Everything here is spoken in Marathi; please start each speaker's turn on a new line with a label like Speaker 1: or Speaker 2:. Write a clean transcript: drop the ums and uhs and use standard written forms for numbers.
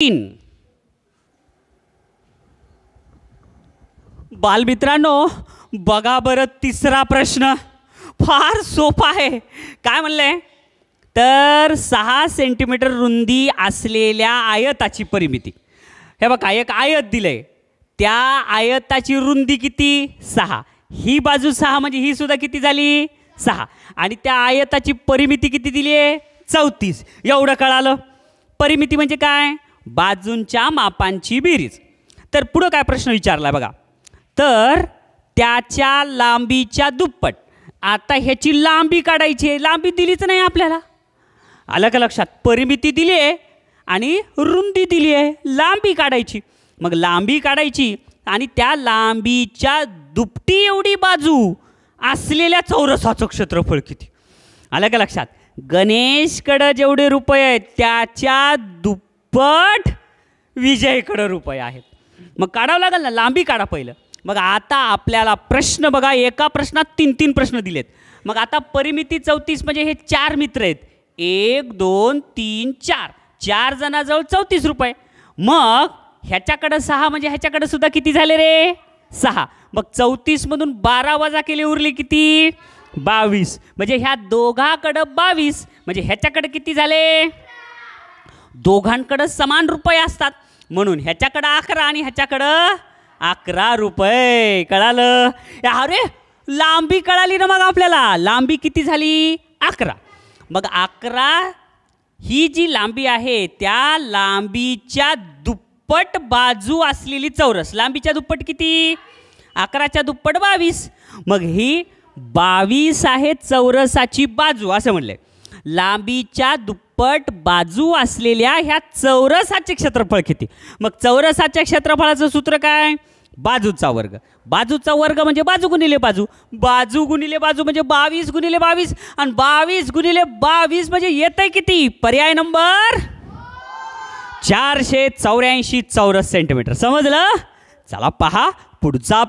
Speaker 1: 3. बालमित्रांनो बघा बरं, तिसरा प्रश्न फार सोपा आहे. काय म्हणले तर 6 सेंटीमीटर रुंदी असलेल्या आयताची परिमिती. हे बघा, एक आयत दिलंय, त्या आयताची रुंदी किती 6, ही बाजू 6 म्हणजे ही सुद्धा किती झाली 6, आणि त्या आयताची परिमिती किती दिली आहे 34. एवढं कळालं. परिमिती म्हणजे काय, बाजूंच्या मापांची बेरीज. तर पुढं काय प्रश्न विचारला बघा, तर त्याच्या लांबीच्या दुप्पट. आता ह्याची लांबी काढायची आहे, लांबी दिलीच नाही आपल्याला. आलं का लक्षात, परिमिती दिली आहे आणि रुंदी दिली आहे, लांबी काढायची. मग लांबी काढायची आणि त्या लांबीच्या दुपटी एवढी बाजू असलेल्या चौरसाचं क्षेत्रफळ किती. आलं का लक्षात, गणेशकडं जेवढे रुपये आहेत त्याच्या दुप्पट विजयकडं रुपये आहेत. मग काढावं लागेल ना, लांबी काढा पहिलं. मग आता आपल्याला प्रश्न बघा, एका प्रश्नात 3 प्रश्न दिलेत. मग आता परिमिती 34 म्हणजे हे 4 मित्र आहेत, 1 2 3 4, 4 जणाजवळ 34 रुपये. मग ह्याच्याकडं 6 म्हणजे ह्याच्याकडं सुद्धा किती झाले रे 6. मग 34 मधून 12 वजा केले, उरले किती 22. म्हणजे ह्या दोघांकडं 22 म्हणजे ह्याच्याकडे किती झाले, दोघांकडं समान रुपये असतात म्हणून ह्याच्याकडं 11 आणि ह्याच्याकडं 11 रुपये. कळालं. अरे लांबी कळाली ना मग आपल्याला, लांबी किती झाली 11. मग 11 ही जी लांबी आहे त्या लांबीच्या दुप्पट बाजू असलेली चौरस. लांबीच्या दुप्पट किती, 11च्या दुप्पट 22. मग ही 22 आहे चौरसाची बाजू असं म्हणले. लांबीच्या दुप्पट बाजू असलेल्या ह्या चौरसाचे क्षेत्रफळ किती. मग चौरसाच्या क्षेत्रफळाचं सूत्र काय, बाजूचा वर्ग. बाजूचा वर्ग म्हणजे बाजू गुणिले बाजू, बाजू गुणिले बाजू म्हणजे 22 गुणिले 22, आणि 22 गुणिले 22 म्हणजे येतंय किती, पर्याय नंबर 484 चौरस सेंटीमीटर. समजलं. चला पहा पुढचा